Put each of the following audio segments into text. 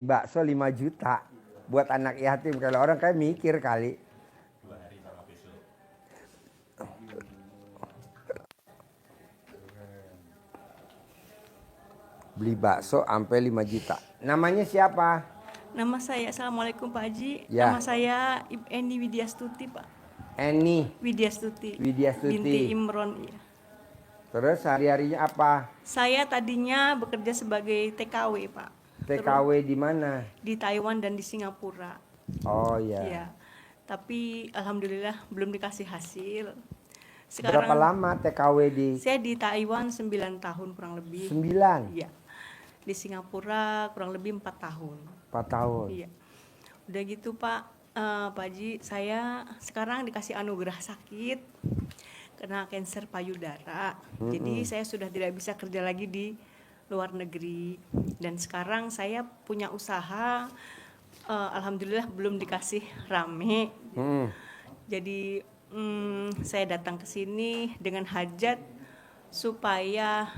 bakso 5 juta buat anak yatim. Kalau orang kayak mikir kali. Beli bakso sampai 5 juta. Namanya siapa? Nama saya, Assalamualaikum Pak Haji. Ya. Nama saya Eni Widyastuti Pak. Eni Widyastuti. Widyastuti. Binti Imron. Ya. Terus hari-harinya apa? Saya tadinya bekerja sebagai TKW Pak. TKW di mana? Di Taiwan dan di Singapura. Oh ya. Ya. Tapi alhamdulillah belum dikasih hasil. Berapa lama TKW di? Saya di Taiwan 9 tahun kurang lebih. 9? Iya. Di Singapura kurang lebih 4 tahun. 4 tahun. Iya. Udah gitu Pak, Pak Haji, saya sekarang dikasih anugerah sakit kena kanker payudara. Jadi saya sudah tidak bisa kerja lagi di luar negeri. Dan sekarang saya punya usaha, alhamdulillah belum dikasih rame. Jadi saya datang ke sini dengan hajat supaya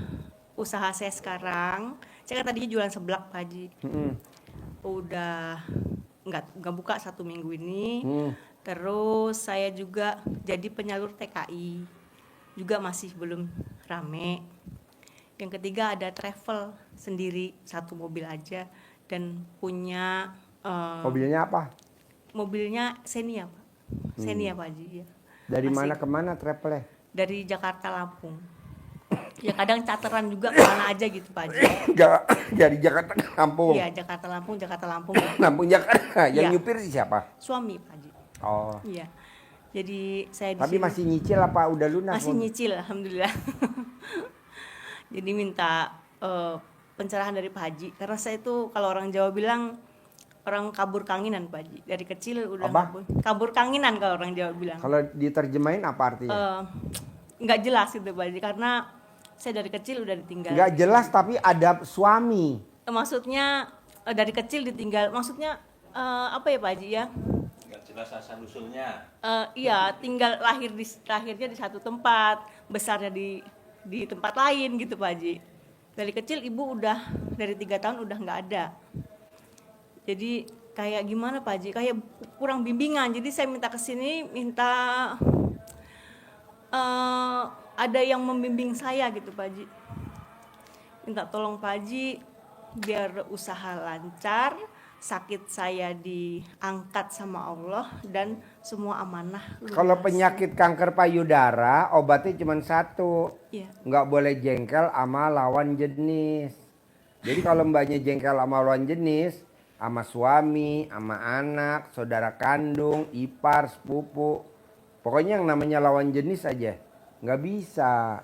usaha saya sekarang, saya kan tadinya jualan seblak Pak Haji. Udah nggak buka 1 minggu ini. Terus saya juga jadi penyalur TKI, juga masih belum rame. Yang ketiga ada travel sendiri 1 mobil aja dan punya Mobilnya apa? mobilnya Xenia Pak. Xenia Pak Haji ya. Dari Masih mana ke mana travelnya? dari Jakarta Lampung. Ya kadang charteran juga kemana aja gitu Pak Haji. Dari Jakarta ke Lampung. Iya Jakarta Lampung. Lampung Jakarta. Yang Iya. nyupir siapa? Suami Pak Haji. Oh. Iya. Jadi saya di Tapi sini masih nyicil apa udah lunas? masih nyicil alhamdulillah. Jadi minta pencerahan dari Pak Haji karena saya itu kalau orang Jawa bilang orang kabur kanginan Pak Haji. Dari kecil udah kabur kanginan kalau orang Jawa bilang. Kalau diterjemahin apa artinya? Nggak jelas gitu Pak Haji karena saya dari kecil udah ditinggal. Nggak jelas tapi ada suami. Maksudnya dari kecil ditinggal. Maksudnya apa ya Pak Haji ya? Nggak jelas asal usulnya. Iya, lahirnya di satu tempat, besarnya di tempat lain gitu Pak Haji. Dari kecil ibu udah dari 3 tahun udah nggak ada. Jadi kayak gimana Pak Haji? Kayak kurang bimbingan. Jadi saya minta ke sini, minta ada yang membimbing saya gitu Pak Haji. Minta tolong Pak Haji biar usaha lancar, sakit saya diangkat sama Allah dan semua amanah. Kalau penyakit kanker payudara obatnya cuma 1. Iya. Nggak boleh jengkel sama lawan jenis. Jadi kalau mbaknya jengkel sama lawan jenis, sama suami, sama anak, saudara kandung, ipar, sepupu, pokoknya yang namanya lawan jenis aja nggak bisa.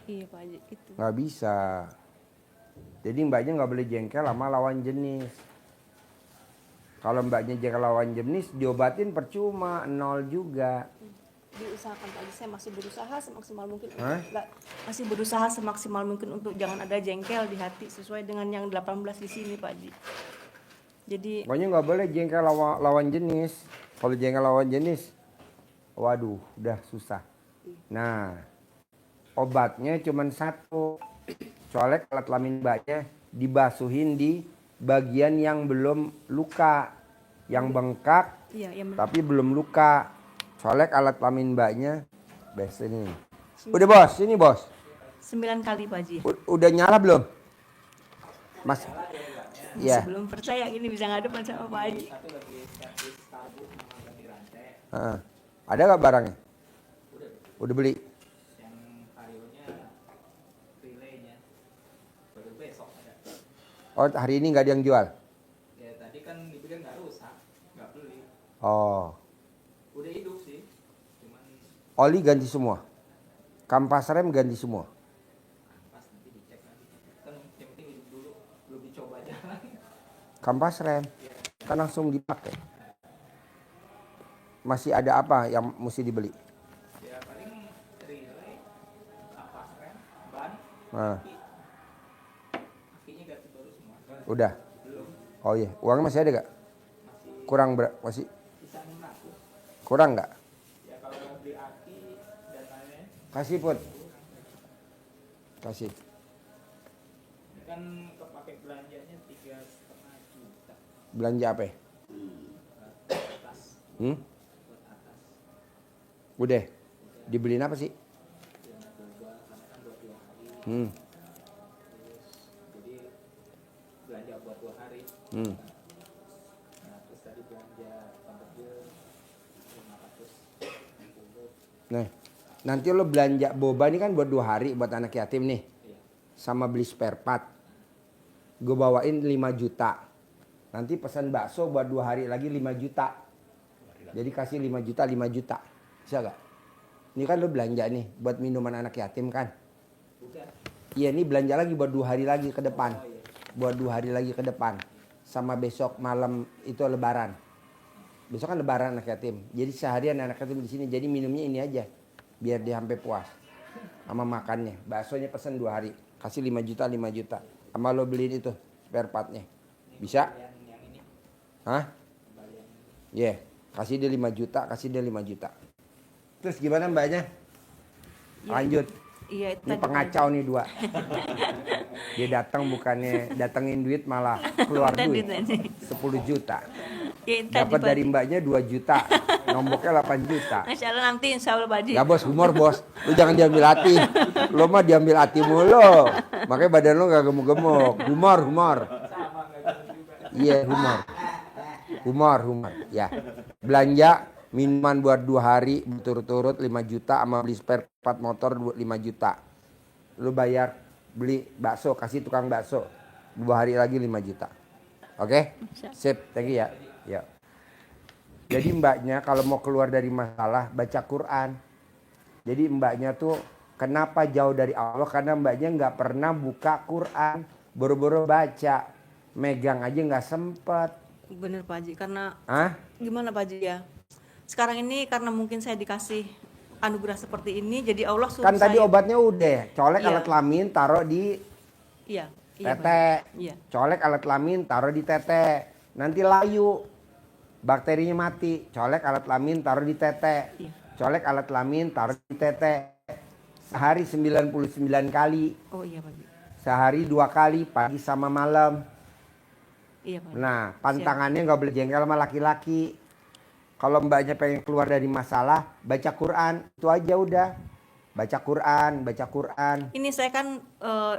Iya Pak Haji gitu. Nggak bisa. Jadi mbaknya nggak boleh jengkel sama lawan jenis. Kalau mbaknya jengkel lawan jenis diobatin percuma, 0 juga. Diusahakan Pak Haji, saya masih berusaha semaksimal mungkin masih berusaha semaksimal mungkin untuk jangan ada jengkel di hati sesuai dengan yang 18 di sini Pak Haji. Jadi pokoknya nggak boleh jengkel lawan jenis. Kalau jengkel lawan jenis, waduh, udah susah. Nah, obatnya cuma 1. Colek alat kelamin mbaknya dibasuhin di bagian yang belum luka, yang bengkak, iya, tapi belum luka. Colek alat kelamin mbaknya, bes ini. Udah bos, ini bos. 9 kali Pak Haji. Udah nyala belum? Mas, ya. Belum percaya ini bisa ngadepan sama Pak Haji. Ada nggak barangnya? Udah beli? Yang varionya relaynya baru besok ada. Oh, hari ini nggak ada yang jual? Ya tadi kan dibilang nggak rusak, nggak beli. Oh. Udah hidup sih, cuman Oli ganti semua? Kampas rem ganti semua? pas nanti dicek lagi. Kan yang penting hidup dulu, belum dicoba jalan. Kampas rem? Kan langsung dipakai. Masih ada apa yang mesti dibeli? Ya paling relay, kampas rem, ban, Nah, kakinya ganti baru semua. udah? Belum, Oh iya, uangnya masih ada gak? masih Kurang masih? bisa 600. Kurang nggak? Ya kalau mau beli aki dan lainnya Kasih Put. Kasih. kan kepake belanjanya 3,5 juta. Belanja apa? Udah. Dibeliin apa sih? Jadi belanja buat 2 hari. Nah, terus tadi belanja pembeli 500. Nah, nanti lo belanja boba ini kan buat 2 hari buat anak yatim nih. Sama beli spare part. Gue bawain 5 juta. Nanti pesan bakso buat 2 hari lagi 5 juta. Jadi kasih 5 juta, 5 juta. Bisa gak? Ini kan lo belanja nih buat minuman anak yatim kan? Iya, ini belanja lagi buat 2 hari lagi ke depan. Buat 2 hari lagi ke depan. Sama besok malam itu lebaran. Besok kan lebaran anak yatim. Jadi seharian anak yatim di sini. Jadi minumnya ini aja. Biar dia sampai puas. Sama makannya. Baksonya pesen 2 hari. Kasih 5 juta, 5 juta. Sama lo beliin itu spare partnya. Bisa? Hah? Iya. Yeah. Kasih dia 5 juta, kasih dia 5 juta. Terus gimana mbaknya? Lanjut. Iya, itu Ini tadi, pengacau nih 2. Dia datang bukannya datengin duit malah keluar duit. 10 juta. Ya, itu tadi, Dapat Pak dari Haji. mbaknya 2 juta. Nomboknya 8 juta. Masya Allah, nanti insya Allah Pak Haji. Ya bos, humor bos. Lu jangan diambil hati. Lu mah diambil hati mulu. Makanya badan lu gak gemuk-gemuk. Humor. Iya, humor. Humor. Ya. Belanja minuman buat 2 hari berturut-turut 5 juta sama beli spare part motor 5 juta. Lu bayar beli bakso, kasih tukang bakso 2 hari lagi 5 juta. Oke? Sip, thank you ya. Ya. Jadi mbaknya kalau mau keluar dari masalah baca Quran. Jadi mbaknya tuh kenapa jauh dari Allah? Karena mbaknya nggak pernah buka Quran, boro-boro baca, megang aja nggak sempet. Bener Pak Haji, karena Hah? gimana Pak Haji ya? Sekarang ini karena mungkin saya dikasih anugerah seperti ini, jadi Allah suruh Kan tadi saya. obatnya udah, colek Iya. alat kelamin taruh di Iya. Pak tete, Haji. Iya. colek alat kelamin taruh di tete, nanti layu, bakterinya mati. Colek alat kelamin taruh di tete, Iya. colek alat kelamin taruh di tete. Sehari 99 kali, Oh iya Pak Haji. sehari 2 kali, pagi sama malam. Iya Pak Haji. Nah, pantangannya nggak boleh jengkel sama laki-laki. Kalau mbaknya pengen keluar dari masalah, baca Quran, itu aja udah. Baca Quran. Ini saya kan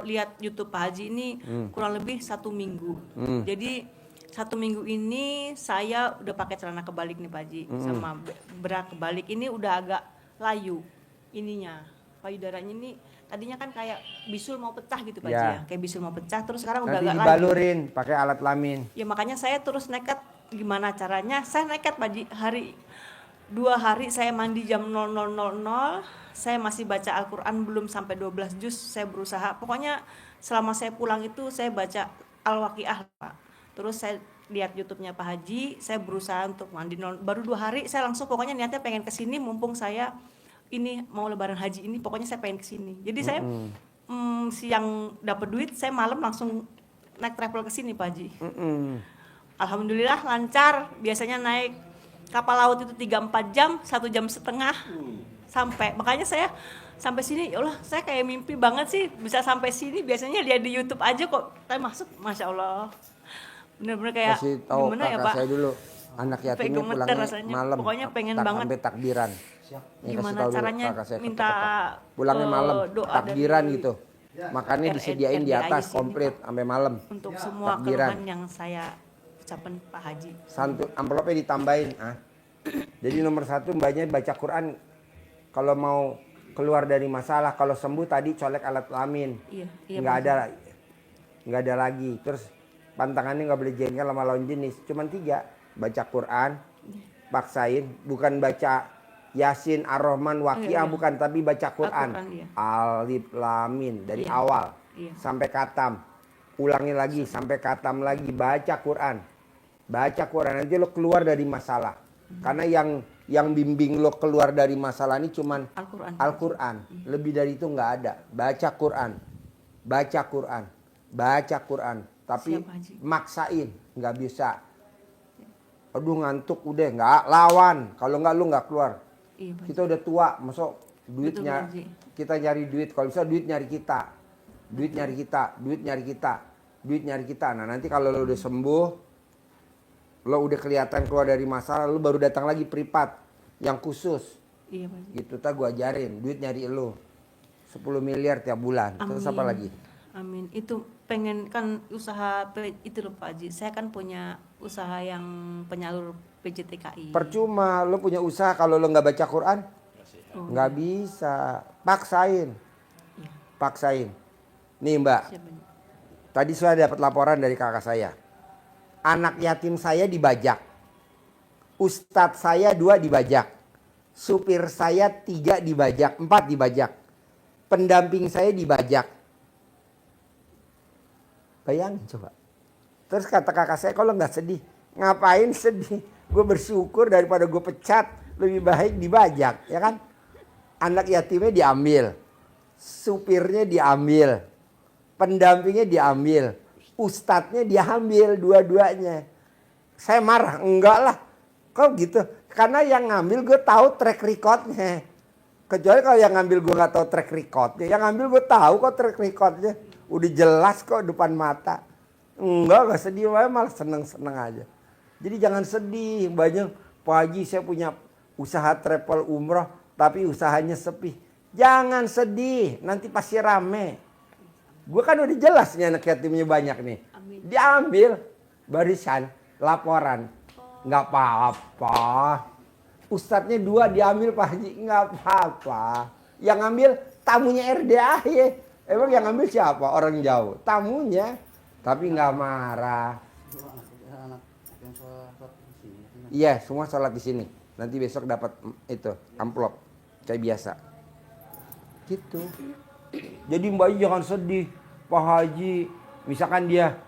lihat YouTube Pak Haji ini kurang lebih 1 minggu. Jadi 1 minggu ini saya udah pakai celana kebalik nih Pak Haji, sama bra kebalik. Ini udah agak layu ininya. Payudaranya ini tadinya kan kayak bisul mau pecah gitu Pak Haji Ya. ya. Kayak bisul mau pecah, terus sekarang udah Nanti agak layu. dibalurin pakai alat kelamin. Ya makanya saya terus nekat, gimana caranya? Saya nekat Pak Haji, 2 hari saya mandi jam 00.00, saya masih baca Al-Quran belum sampai 12 juz, saya berusaha. Pokoknya selama saya pulang itu saya baca Al-Waqiah Pak. Terus saya lihat YouTube-nya Pak Haji, saya berusaha untuk mandi baru 2 hari saya langsung pokoknya niatnya pengen kesini mumpung saya ini mau lebaran haji ini, pokoknya saya pengen kesini. Jadi saya siang dapat duit, saya malam langsung naik travel ke sini Pak Haji. Alhamdulillah lancar. Biasanya naik kapal laut itu 3-4 jam, 1,5 jam sampai. Makanya saya sampai sini, ya Allah, saya kayak mimpi banget sih bisa sampai sini. Biasanya lihat di YouTube aja kok, saya masuk, masya Allah. Bener-bener kayak Kasih tahu gimana ya kakak Pak? saya dulu. Anak yatimnya Gemeter pulangnya rasanya. malam. Pokoknya pengen banget. Sampai takbiran. Ini Gimana kasih tahu dulu caranya kakak saya minta, ketok-ketok. Pulangnya malam, doa takbiran dari gitu. Makannya disediain di RDI atas sini, komplit sampai malam. Untuk semua Takbiran. keluhan yang saya ucapkan Pak Haji. Amplopnya ditambahin. Jadi nomor 1 mbaknya baca Quran. Kalau mau keluar dari masalah, kalau sembuh tadi colek alat kelamin. Iya, Nggak ada lagi. Terus pantangannya nggak boleh jengkel sama lawan jenis. Cuman 3, baca Quran, paksain, bukan baca Yasin, Ar-Rahman, Waqiah, bukan, tapi baca Quran. Al-Quran, iya. Alif Lam Mim dari Iya. awal Iya. sampai katam. Ulangi lagi sampai katam lagi, baca Quran. Baca Quran nanti lo keluar dari masalah. Karena yang bimbing lo keluar dari masalah ini cuman Al-Quran. Al-Quran. Lebih dari itu nggak ada. Baca Quran. Baca Quran. Baca Quran. Tapi Siap, Haji. maksain, nggak bisa. Aduh ngantuk udah, nggak lawan. Kalau nggak lu nggak keluar. Iya, Pak. Kita udah tua, masuk duitnya. Betul, Haji. Kita nyari duit. Kalau bisa duit nyari kita. Duit nyari kita. Duit nyari kita. Duit nyari kita. Nah nanti kalau lu udah sembuh, Lo udah kelihatan keluar dari masalah, lo baru datang lagi privat yang khusus. Iya Pak Haji. Gitu gue ajarin, duit nyari lo 10 miliar tiap bulan. Terus apa lagi? Amin. Itu pengen kan usaha itu loh Pak Haji. Saya kan punya usaha yang penyalur PJTKI. Percuma lo punya usaha kalau lo nggak baca Quran, nggak iya. bisa. Paksain, Iya. paksain. Nih Mbak, Siap, Pak Haji. tadi saya dapat laporan dari kakak saya. Anak yatim saya dibajak. Ustadz saya 2 dibajak. Supir saya 3 dibajak, 4 dibajak. Pendamping saya dibajak. Bayangin coba. Terus kata kakak saya, kalau nggak sedih, ngapain sedih? Gue bersyukur daripada gue pecat, lebih baik dibajak, ya kan? Anak yatimnya diambil, supirnya diambil, pendampingnya diambil, ustadznya diambil, dua-duanya. Saya marah, enggak lah, kok gitu? Karena yang ngambil gue tahu track recordnya. Kecuali kalau yang ngambil gue nggak tahu track recordnya, yang ngambil gue tahu kok track recordnya, udah jelas kok depan mata. Enggak sedih, malah seneng-seneng aja. Jadi jangan sedih, banyak Pak Haji saya punya usaha travel umroh tapi usahanya sepi. Jangan sedih, nanti pasti rame. Gue kan udah jelas nih anak yatimnya banyak nih. Amin. Diambil barisan, laporan. Nggak apa-apa. Ustadznya 2 diambil Pak Haji, nggak apa-apa. Yang ngambil tamunya RDAY. Emang yang ngambil siapa? Orang jauh. Tamunya. Tapi nggak marah. Iya, semua sholat di sini. Nanti besok dapat itu amplop kayak biasa. Gitu. Jadi Mbak jangan sedih, Pak Haji. Misalkan dia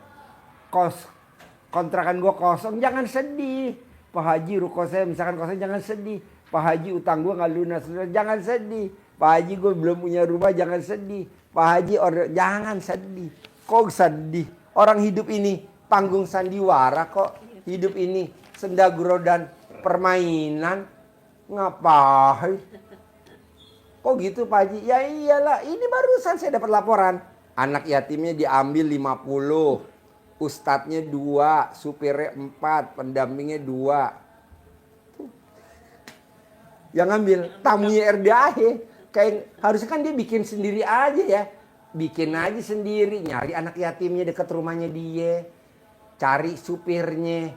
kontrakan gua kosong, jangan sedih. Pak Haji ruko saya misalkan kosong, jangan sedih. Pak Haji utang gua nggak lunas, jangan sedih. Pak Haji gua belum punya rumah, jangan sedih. Pak Haji jangan sedih. Kok sedih? Orang hidup ini panggung sandiwara kok. Hidup ini sendaguro dan permainan. Ngapain? Kok gitu Pak Haji? Ya iyalah, ini barusan saya dapat laporan. Anak yatimnya diambil 50. Ustadznya 2, supirnya 4, pendampingnya 2. Yang ngambil tamunya RDAY. Kayak harusnya kan dia bikin sendiri aja ya. Bikin aja sendiri, nyari anak yatimnya dekat rumahnya dia. Cari supirnya,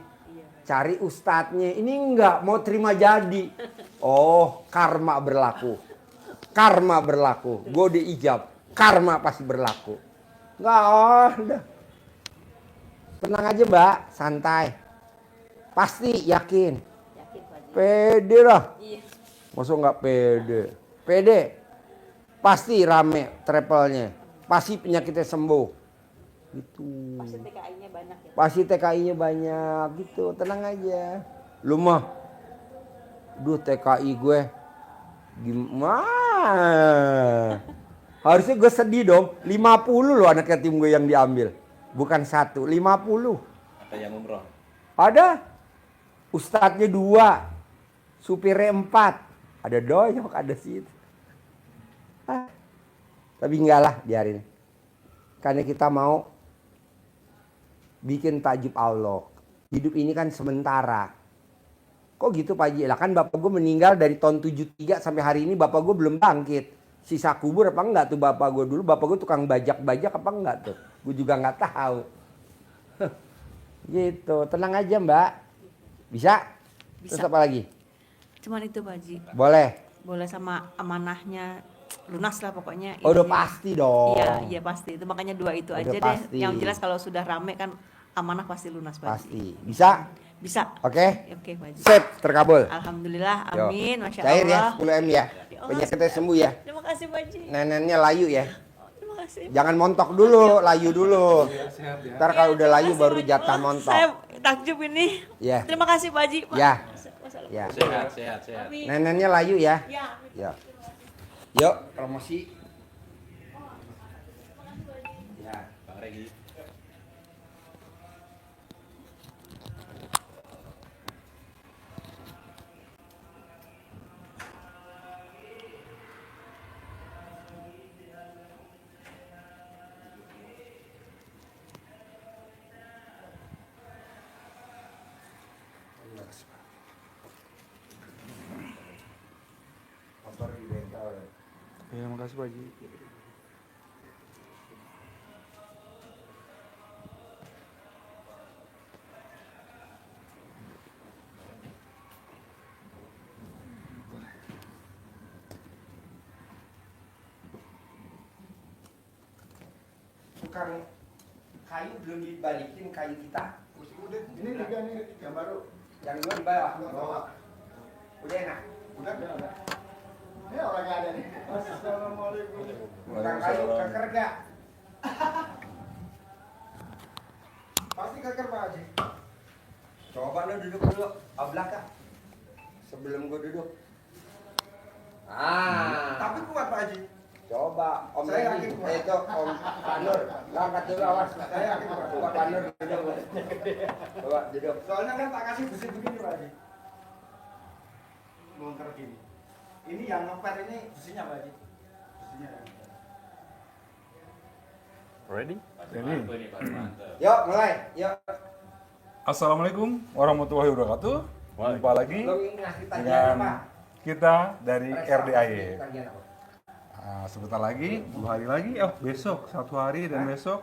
cari ustadznya. Ini enggak mau terima jadi. Oh, karma berlaku. Karma berlaku. Gue diijab. Karma pasti berlaku. Enggak, udah. Tenang aja Mbak, santai. Pasti yakin. Yakin Pak Haji. Pede lah. Iya. Masa nggak pede? Pede. Pasti rame travelnya. Pasti penyakitnya sembuh. Gitu. Pasti TKI-nya banyak ya. Pasti TKI-nya banyak gitu. Tenang aja. Lu mah. Duh TKI gue. Gimana? Harusnya gue sedih dong. 50 loh anak yatim gue yang diambil. Bukan 1, 50. Ada yang umroh. Ada. Ustadznya 2. Supirnya 4. Ada doyok, ada situ. Tapi enggak lah, biarin. Karena kita mau bikin takjub Allah. Hidup ini kan sementara. Kok gitu Pak Haji? Lah kan bapak gue meninggal dari tahun 73 sampai hari ini bapak gue belum bangkit. Sisa kubur apa enggak tuh bapak gue dulu? Bapak gue tukang bajak-bajak apa enggak tuh? Gue juga enggak tahu. Gitu, tenang aja Mbak. Bisa? Bisa. Terus apa lagi? Cuman itu Pak Haji. Boleh. Boleh sama amanahnya lunas lah pokoknya. Oh, udah Intinya. pasti dong. Iya, iya pasti. Itu makanya 2 itu Udah aja pasti. deh. Yang jelas kalau sudah rame kan amanah pasti lunas Pak Haji. Pasti. Bisa? Bisa. Oke? Oke Pak Haji. Sip, terkabul. Alhamdulillah, Yo. amin, masya Cair ya, Allah. 10 M ya. Penyakitnya sembuh ya. Terima kasih Pak Haji. Neneknya layu ya. Terima kasih. Jangan montok dulu, layu dulu. Ntar kalau udah layu Terima kasih, baru Pak Haji. jatah Wah, montok. Saya takjub ini. Ya. Terima kasih Pak Haji. Pak. Ya. Wassalamualaikum. Ya. Sehat. Amin. Neneknya layu ya. Ya. Ya. Yuk, promosi. Ya. Bang Regi. Makasih, Pak. Motor di bengkel ya. Iya, makasih Pak Haji. Tukang kayu belum dibalikin kayu kita. Udah, ini tiga baru. Yang dua di bawah. Bawa. Udah enak. Udah. Ini orangnya ada nih. Assalamualaikum. Tukang kayu keker gak? Pasti keker Pak Haji. Coba lo duduk dulu, belakang. Sebelum gua duduk. Tapi kuat Pak Haji. Coba Om Saya Redi, yakin kuat. itu Om Panur, angkat dulu awas. Saya yakin kuat. Pak Panur duduk. Coba duduk. Soalnya kan tak kasih besi begini Pak Haji. Bongkar gini. Ini yang ngepet ini besinya Pak Haji. Besinya. Ready? Ini. Yuk mulai, yuk. Assalamualaikum warahmatullahi wabarakatuh. Jumpa lagi Lo ngasih tagihan dengan apa? kita dari RDAY. Tagihan apa? Sebentar lagi, 2 hari lagi, besok, 1 hari dan besok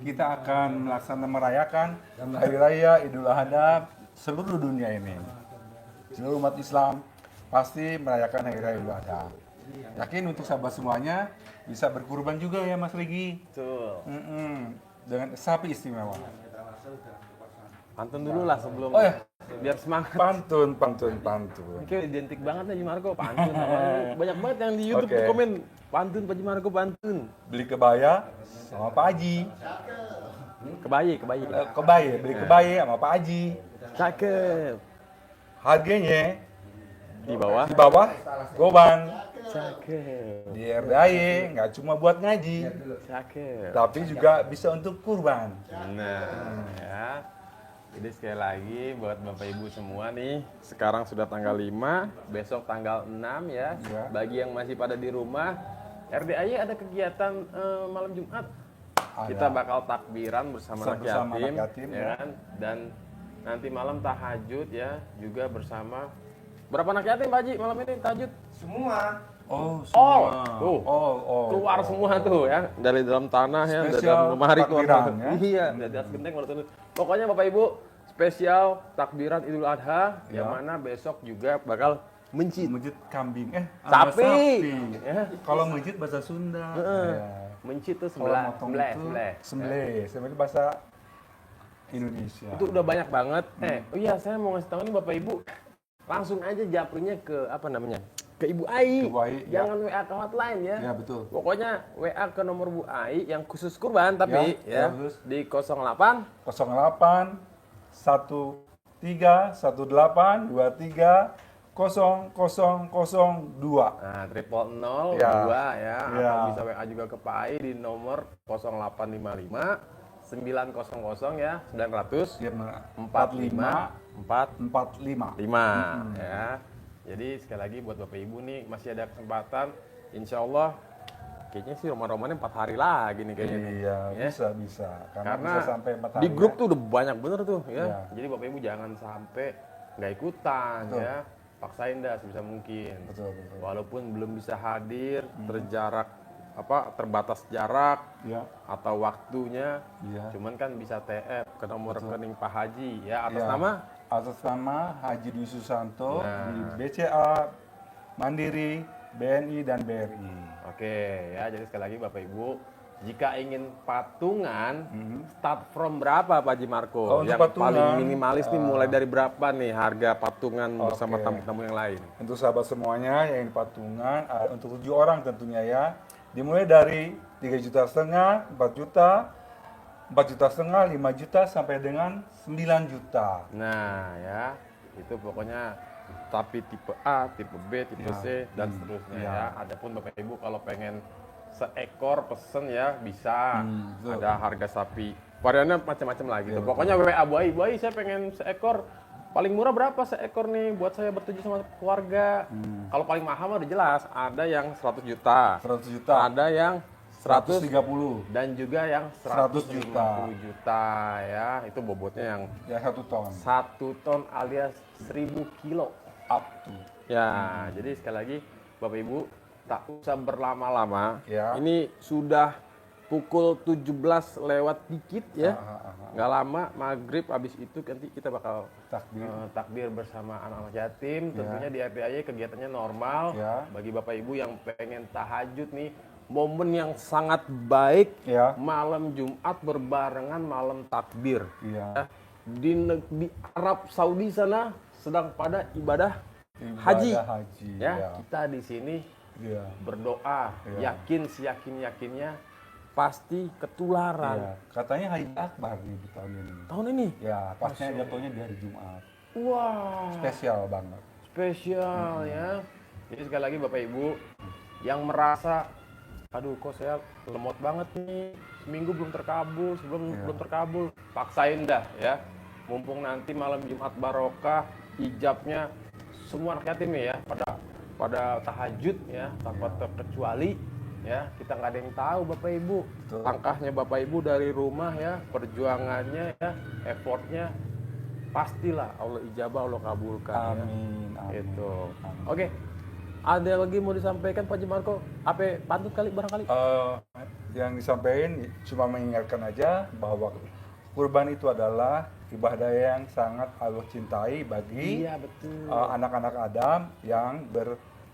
kita akan melaksanakan merayakan Hari Raya Idul Adha seluruh dunia ini. Seluruh umat Islam pasti merayakan Hari Raya Idul Adha. Yakin untuk sahabat semuanya bisa berkurban juga ya Mas Regi. Betul. Dengan sapi istimewa. Pantun dulu lah sebelum Oh ya, biar semangat. pantun. Oke, identik banget Haji Marco pantun. Banyak banget yang di YouTube Oke. komen pantun Haji Marco pantun. Beli kebaya sama Pak Haji. Kebayi. Beli kebaya sama Pak Haji. Cakep. Harganya Di bawah. di bawah goban. Cakep. Di RDAY nggak cuma buat ngaji, Cakep. tapi juga bisa untuk kurban. Nah, ya. Jadi sekali lagi buat Bapak Ibu semua nih, sekarang sudah tanggal 5, besok tanggal 6 ya. Ya. Bagi yang masih pada di rumah, RDAY ada kegiatan malam Jumat. Kita bakal takbiran bersama anak Bersama yatim, anak yatim, ya ya. kan? Dan nanti malam tahajud ya, juga bersama berapa anak yatim Pak Haji malam ini tahajud? Semua. Oh, All. semua. Tuh. Keluar semua tuh ya, dari dalam tanah ya, dari Spesial dalam lemari keluar. takbiran, ya. Iya, dari atas genteng baru turun. Pokoknya Bapak Ibu, spesial takbiran Idul Adha yang Ya. mana besok juga bakal mencit. Mejit kambing, Sapi. sapi. Ya. Kalau mejit bahasa Sunda. Ya. Mencit tuh Kalau sebelah, motong sebelah, itu sebelah. sembelih itu bahasa Indonesia. Itu udah banyak banget. Oh iya, saya mau ngasih tahu nih Bapak Ibu, langsung aja japrinnya ke apa namanya? Ke Ibu Ai. Ke Bu Ai, ya. Jangan WA ke hotline ya. Ya, betul. Pokoknya WA ke nomor Bu Ai yang khusus kurban tapi Ya, ya, khusus. di 08 08 13 18 23 0002. Nah, 000 Ya. 2 ya. Ya. Atau bisa WA juga ke Pak Ai di nomor 0855 900 ya 900 Ya, 45 45. 45 ya. Jadi sekali lagi buat Bapak Ibu nih masih ada kesempatan, insya Allah kayaknya sih roman-romannya 4 hari lagi nih kayaknya. nih. Iya, Ya. bisa. Karena bisa sampai 4 hari. di grup ya. tuh udah banyak bener tuh ya. Ya. Jadi Bapak Ibu jangan sampai nggak ikutan Betul. ya. Paksain dah sebisa mungkin. Betul. Walaupun belum bisa hadir, terjarak terbatas jarak Ya. atau waktunya, Iya. cuman kan bisa TF ke nomor rekening Pak Haji ya atas Ya. nama. Atas nama Haji Dwi Susanto Nah. di BCA, Mandiri, BNI dan BRI. Oke ya, jadi sekali lagi Bapak Ibu, jika ingin patungan, start from berapa Pak Haji Marco? Oh, untuk yang patungan, paling minimalis nih mulai dari berapa nih harga patungan bersama Oke. tamu-tamu yang lain? Untuk sahabat semuanya yang ingin patungan, untuk 7 orang tentunya ya, dimulai dari 3,5 juta, 4 juta, 4,5 juta, 5 juta sampai dengan 9 juta. Nah ya, itu pokoknya tapi tipe A, tipe B, tipe Ya. C dan seterusnya Ya. ya. Adapun Bapak Ibu kalau pengen seekor pesen ya bisa. betul. Ada harga sapi. Variannya macam-macam lah gitu. Pokoknya WA Bu Ai, saya pengen seekor. Paling murah berapa seekor nih buat saya bertujuh sama keluarga? Kalau paling mahal mah udah jelas, ada yang 100 juta. 100 juta. Ada yang 100 130. dan juga yang 100 150 juta ya. Itu bobotnya yang Ya 1 ton. 1 ton alias 1000 kilo. Up to. Ya, jadi sekali lagi Bapak Ibu tak usah berlama-lama. Ya. Ini sudah pukul 17 lewat dikit ya. Nggak lama maghrib, habis itu nanti kita bakal Takbir. takbir bersama anak-anak yatim. Tentunya di RDAY kegiatannya normal. Ya. Bagi Bapak Ibu yang pengen tahajud nih, momen yang sangat baik. Ya. Malam Jumat berbarengan malam takbir. Iya. Di Arab Saudi sana sedang pada ibadah Ibadah haji. haji. Ya, Ya. kita di sini Iya. berdoa, Iya. yakin seyakin-yakinnya pasti ketularan. Iya. Katanya Haji Akbar nih di tahun ini. Tahun ini, Ya, pasnya jatuhnya di hari Jumat. wah, Spesial banget. spesial ya. Jadi sekali lagi Bapak Ibu yang merasa, aduh kok saya lemot banget nih, seminggu belum terkabul, belum terkabul, paksain dah ya. Mumpung nanti malam Jumat barokah, ijabnya semua anak yatim ya pada tahajud ya tanpa terkecuali ya, kita nggak ada yang tahu Bapak Ibu. Betul. Langkahnya Bapak Ibu dari rumah ya, perjuangannya ya, effortnya pastilah Allah ijabah, Allah kabulkan ya. Amin. Amin. Itu. Amin. Oke. Ada lagi mau disampaikan Pak Marco? Apa pantut kali barangkali? Yang disampaikan cuma mengingatkan aja bahwa kurban itu adalah ibadah yang sangat Allah cintai bagi Iya, betul. anak-anak Adam yang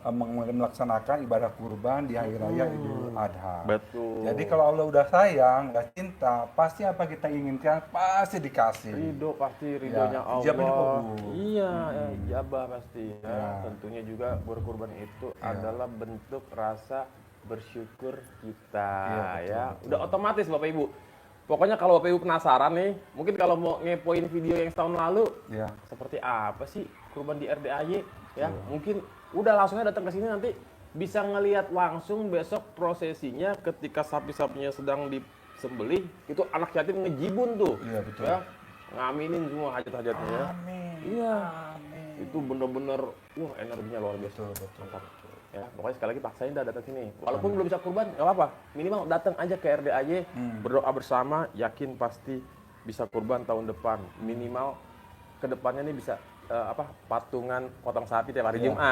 melaksanakan ibadah kurban di hari raya Idul Adha. Betul. Jadi kalau Allah udah sayang, udah cinta, pasti apa kita inginkan pasti dikasih. Ridho pasti ridhonya Allah. ijabahnya kabul. Iya, ijabah pasti. Ya. Ya. Tentunya juga berkurban itu adalah bentuk rasa bersyukur kita Iya, betul, ya. betul. Udah otomatis Bapak Ibu. Pokoknya kalau Bapak Ibu penasaran nih, mungkin kalau mau ngepoin video yang setahun lalu, Ya. seperti apa sih kurban di RDAY ya, mungkin udah langsungnya datang ke sini nanti bisa ngelihat langsung besok prosesinya ketika sapi-sapinya sedang disembelih, itu anak yatim ngejibun tuh. Iya, betul. Ya, ngaminin semua hajat-hajatnya ya. Amin. Iya. Itu bener-bener wah energinya luar biasa. Betul. Mantap. Ya, pokoknya sekali lagi paksain dah datang sini. Walaupun belum bisa kurban, nggak apa-apa. Minimal datang aja ke RDAY, berdoa bersama, yakin pasti bisa kurban tahun depan. Minimal ke depannya nih bisa patungan potong sapi tiap hari Iya, Jumat,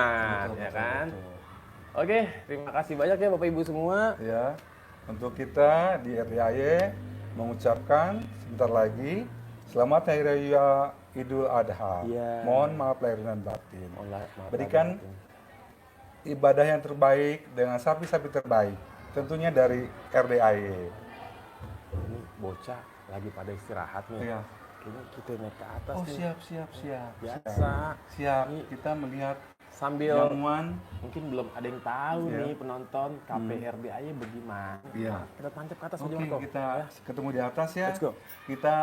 betul, ya betul, kan? betul. Oke, terima kasih banyak ya Bapak Ibu semua. Ya, untuk kita di RDAY mengucapkan sebentar lagi selamat Hari Raya Idul Adha. Iya. Mohon maaf lahir dan batin. Maaf, Berikan batin. ibadah yang terbaik dengan sapi-sapi terbaik. Tentunya dari RDAY. Ini bocah lagi pada istirahat nih. Iya. Kayaknya kita naik ke atas Oh, nih. siap. Biasa. Siap. Kita melihat Sambil jamuan. mungkin belum ada yang tahu Iya. nih penonton KPRDAY bagaimana. Iya. Kita tancap ke atas Oke, aja Marco. kita ketemu di atas ya. Let's go. Kita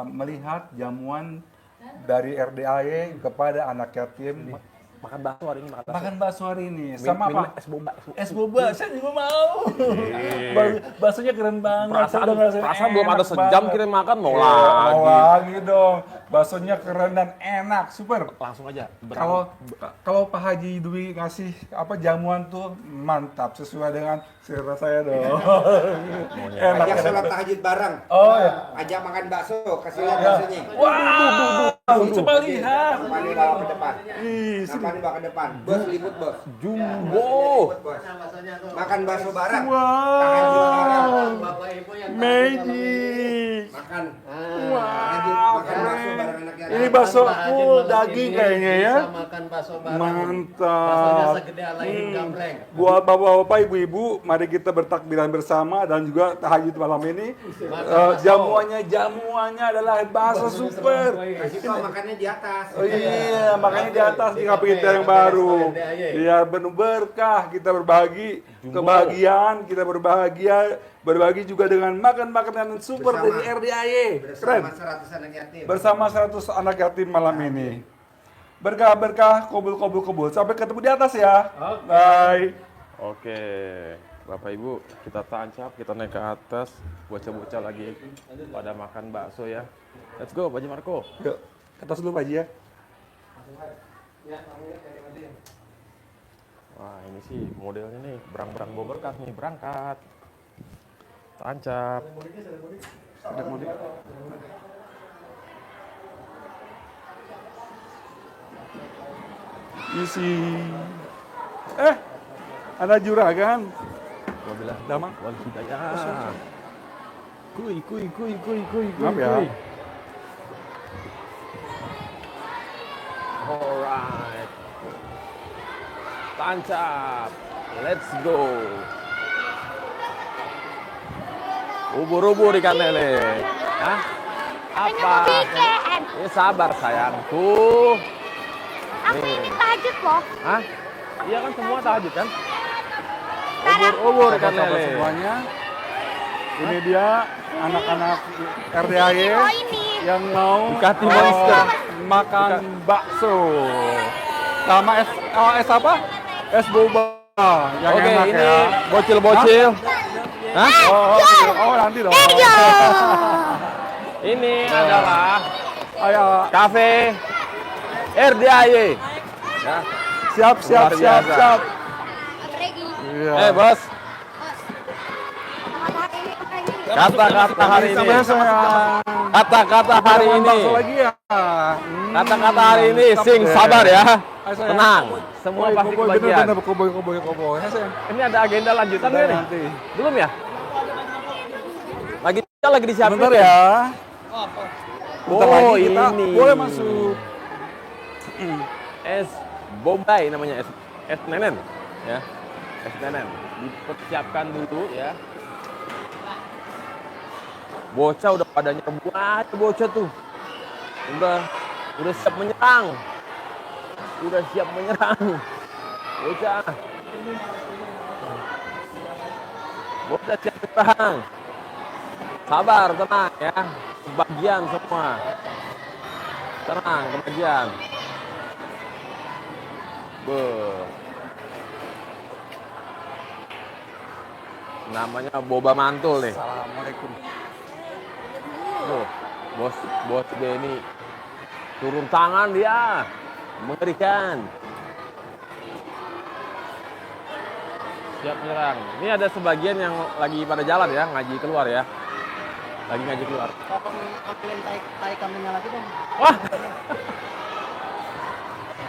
melihat jamuan dari RDAY kepada anak yatim. Makan bakso hari ini, makan bakso. Makan bakso hari ini Min- sama minum apa? es boba. Es boba, saya juga mau. Baksonya keren banget. Perasaan, Saya udah ngerasain perasaan belum ada enak sejam banget. kita makan mau Iya, lagi. mau lagi dong. Baksonya keren dan enak, super. Langsung aja. Kalau Pak Haji Dwi ngasih jamuan tuh mantap sesuai dengan selera saya dong. Enak. Ajak sholat tahajud bareng. Oh ya. Ajak makan bakso, kasih lihat baksonya. Wow, coba lihat. Nampani bawa ke depan. Ih, Nampani bawa ke depan. Bos liput bos. Jumbo. Liput, bos. Makan bakso bareng. Tahajud bareng. Wow, Bapak Ibu yang magic. Makan. Wow, Tahajud makan bakso bareng anak yatim. Ini bakso full daging kayaknya ya. Bisa makan bakso bareng. Mantap. Baksonya segede alain gambreng. Buat bapak-bapak, ibu-ibu, mari kita bertakbiran bersama dan juga tahajud malam ini. Jamuannya adalah bakso super. Kasih tau makannya di atas. Oh iya, makanya di atas di kafe kita yang baru. Iya, penuh berkah, kita berbagi kebahagiaan, kita berbagi juga dengan makan makanan super Bersama. dari RDAY. Keren. Bersama 100 anak yatim. Bersama 100 anak yatim malam ini. Berkah-berkah, kubul. Sampai ketemu di atas ya. Bye. Oke, Bapak Ibu, kita tancap, kita naik ke atas, bocah-bocah lagi pada makan bakso ya. Let's go, Pak Haji Marco. Yuk, ke atas dulu Pak Haji ya. Wah, ini sih modelnya nih, berang-berang bawa berkah nih, berangkat. Tancap. Sedap mudik. Isi. Ada juragan. Wabillahi Damang. wal hidayah. Kuy. Maaf ya. Alright. Tancap. Let's go. Ubur-ubur ikan lele. Hah? Apa? Ini sabar sayangku. Aku ini tahajud loh. Hah? Iya kan semua tahajud kan? Ubur-ubur ikan Sahabat lele. semuanya. Ini dia anak-anak RDAY Oh ini. yang mau Ducati Monster. makan bakso. Sama es apa? Es boba yang Oke, enak ini ya. bocil-bocil. Hah? Oh, nanti dong. Ini adalah Ayo, kafe RDAY. Ya. siap. Luar biasa. Iya. Bos. Kata-kata hari ini. Kata-kata hari ini. Bakso lagi ya. Kata-kata hari ini Mantap sing deh. sabar ya. Ayo, sayang. Tenang. Semua pasti kebagian. Bener, koboy. Ya, sayang. Ini ada agenda lanjutan Udah nggak nih? nanti. Belum ya? Lagi disiapin. Bentar ya. Bentar Oh, lagi kita ini. boleh masuk. Es Bombay namanya, es nenen. Ya. Es nenen. Dipersiapkan dulu ya. Bocah udah pada nyerbu aja bocah tuh. Udah siap menyerang. Bocah. Bocah siap menyerang. Sabar, tenang ya. Kebagian semua. Tenang, kebagian. Namanya boba mantul nih. Assalamualaikum. Tuh, bos Benny turun tangan dia, mengerikan. Siap menyerang. Ini ada sebagian yang lagi pada jalan ya, ngaji keluar ya. Lagi ngaji keluar. Ambilin tai kambingnya lagi dong. Wah,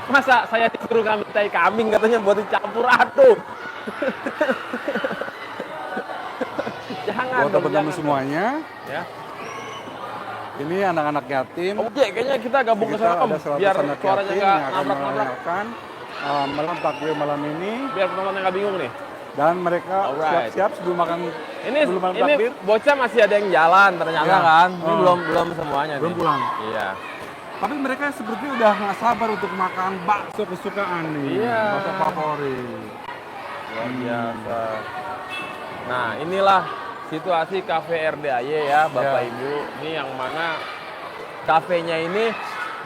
masa saya disuruh ngambil tai kambing katanya buat dicampur aduk. Jangan Buat dong, teman-teman jangan semuanya, dong. Ya. ini anak-anak yatim. Oke, kayaknya kita gabung ke Kita sana Om, ada 100 biar anak suaranya yatim nggak yang akan nabrak-nabrak, merayakan malam takbir malam ini, biar penontonnya nggak bingung nih. dan mereka Alright. siap-siap sebelum makan Ini sebelum malam ini takbir. bocah masih ada yang jalan ternyata Ya. kan. Ini Oh. belum semuanya Belum nih. pulang. Iya. Tapi mereka seperti udah nggak sabar untuk makan bakso kesukaan nih, Iya. bakso favorit. Luar biasa. Nah, inilah situasi Cafe RDAY ya, Bapak Ya. Ibu. Ini yang mana kafenya ini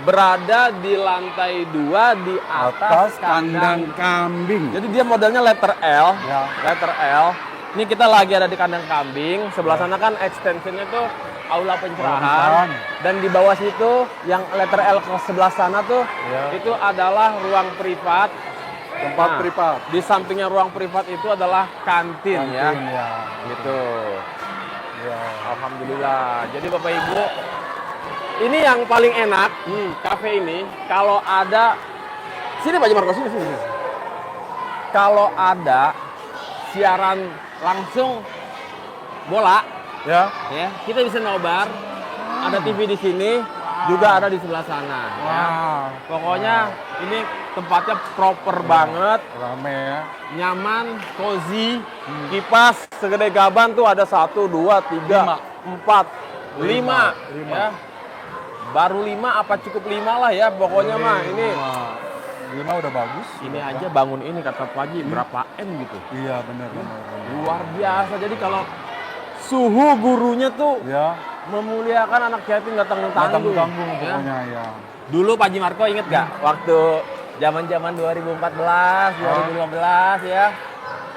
berada di lantai 2 di Atas kandang kambing. Jadi dia modelnya letter L. Ya. Letter L. Ini kita lagi ada di kandang kambing. Sebelah sana kan extensionnya tuh aula pencerahan. Dan di bawah situ yang letter L ke sebelah sana tuh Ya. itu adalah ruang privat. Tempat Nah, privat. Di sampingnya ruang privat itu adalah kantin, ya. Kantin, ya. Gitu. Ya. Alhamdulillah. Jadi Bapak Ibu, ini yang paling enak kafe ini kalau ada sini Pak Marco sini. Kalau ada siaran langsung bola, Ya. ya kita bisa nobar. Ada TV di sini, juga ada di sebelah sana. Ya. Wow. Pokoknya ini tempatnya proper banget, Rame ya. nyaman, cozy, kipas segede gaban tuh ada 1, 2, 3, 4, 5. Ya. Baru 5 apa cukup 5 lah ya pokoknya mah ini. 5 udah bagus. Ini aja bangun ini kata Paji berapa M gitu. Iya benar. Luar biasa. Jadi kalau suhu gurunya tuh Ya. memuliakan anak yatim nggak tanggung-tanggung. Tanggung Ya. pokoknya ya. Dulu Pak Marco inget gak waktu zaman-zaman 2014, 2015 ya.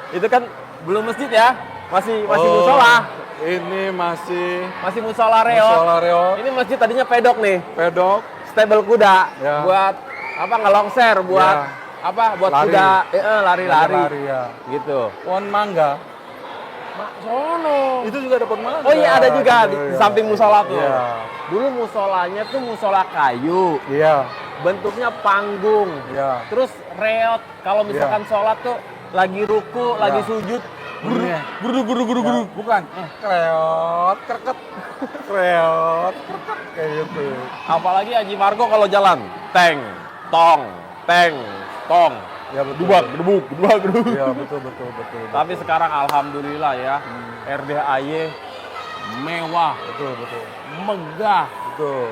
Itu kan belum masjid ya. Masih musola. Ini masih Musola Reo. musola Reo, Ini masjid tadinya pedok nih. pedok. Stable kuda Ya. buat apa ngelongser buat Ya. apa buat Lari. kuda lari-lari Lari ya. gitu. Pohon mangga. Sono. Itu juga dapat mana? Oh iya ada juga di Iya. samping musola tuh. Iya. Dulu musolanya tuh musola kayu, Iya. bentuknya panggung. Iya. Terus reot kalau misalkan sholat tuh lagi ruku, lagi sujud, Bunyinya. guru. Bukan. Kreot, kerket. Kreot, kerket. Kayak gitu. Apalagi Haji Margo kalau jalan, teng, tong. Ya betul. Gedebuk. Iya, betul. Tapi sekarang alhamdulillah ya, RDAY mewah, Betul. megah, Betul.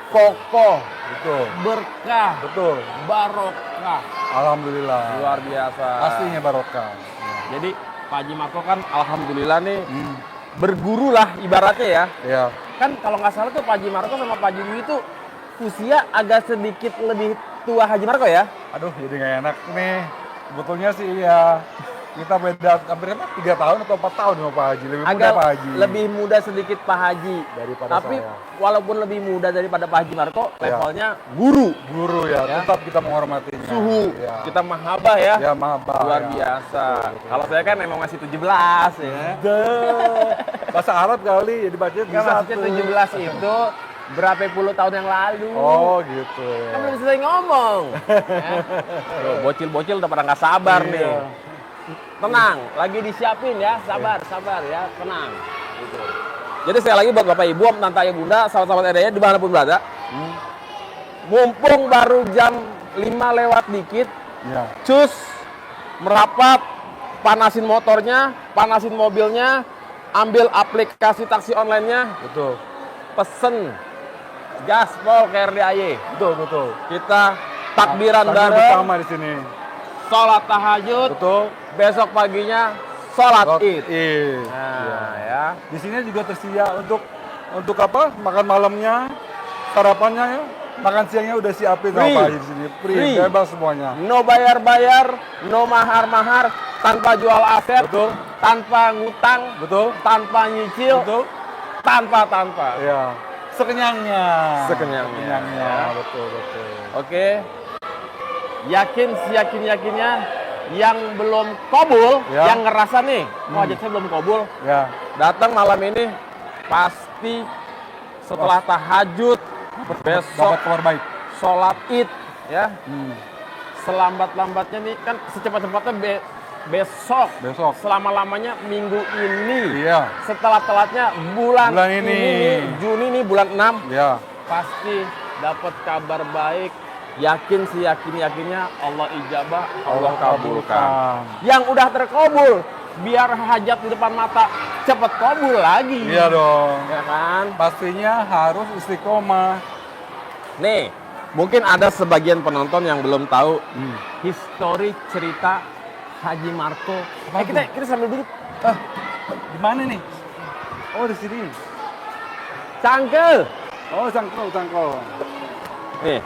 kokoh, Betul. berkah, Betul. barokah. Alhamdulillah. Luar biasa. Pastinya barokah. Jadi Pak Haji Marko kan alhamdulillah nih berguru lah ibaratnya ya. Iya. Kan kalau nggak salah tuh Pak Haji Marko sama Pak Haji Dwi itu usia agak sedikit lebih tua Haji Marko ya. Aduh, jadi nggak enak nih. Sebetulnya sih iya. Kita beda hampir 3 tahun atau 4 tahun sama Pak Haji. Lebih muda Agak Pak Haji. lebih muda sedikit Pak Haji. Daripada Tapi saya. walaupun lebih muda daripada Pak Haji Marko, Ya. levelnya guru. Guru ya, Ya. tetap kita menghormatinya. Suhu. Ya. Kita mahabah ya. Ya, mahabah, Luar ya. biasa. Betul. Kalau saya kan emang masih 17 ya. Bahasa Arab kali, jadi baca Kan bisa maksudnya 17 itu berapa puluh tahun yang lalu. Oh gitu. Kan belum selesai ngomong. Ya. Tuh, bocil-bocil udah pada nggak sabar Iya. nih. Tenang, lagi disiapin ya, sabar ya, tenang. Gitu. Jadi sekali lagi buat Bapak Ibu, Om, Tante, Ayah, Bunda, sahabat-sahabat RDAY dimanapun berada, mumpung baru jam 5 lewat dikit, Ya. cus, merapat, panasin motornya, panasin mobilnya, ambil aplikasi taksi online-nya, Betul. pesen gaspol ke RDAY. Betul. Kita takbiran Takbir bareng, bersama di sini. sholat tahajud, Betul. besok paginya sholat id. Id. Nah, ya. Di sini juga tersedia untuk apa? Makan malamnya, sarapannya ya. Makan siangnya udah siapin sama Free. Pak Haji di sini. Free, bebas semuanya. No bayar-bayar, no mahar-mahar, tanpa jual aset, Betul. tanpa ngutang, Betul. tanpa nyicil, Betul. tanpa. Ya. Sekenyangnya. Sekenyangnya. Ya. Betul. Oke. Yakin seyakin-yakinnya yang belum kabul, Ya. yang ngerasa nih, hajat saya belum kabul, Ya. datang malam ini pasti setelah tahajud besok Dapat kabar baik. sholat id ya. Selambat-lambatnya nih kan secepat-cepatnya besok. Selama-lamanya minggu ini. Iya. Setelah telatnya bulan Bulan ini. nih, Juni nih bulan 6 Ya. pasti dapat kabar baik. Yakin seyakin-yakinnya Allah ijabah, Allah kabulkan. Yang udah terkabul, biar hajat di depan mata cepet kabul lagi. Iya dong. Ya kan? Pastinya harus istiqomah. Nih, mungkin ada sebagian penonton yang belum tahu histori cerita Haji Marko. Kita sambil duduk. Di mana nih? Oh, di sini. Cangkel. Oh, cangkol. Nih,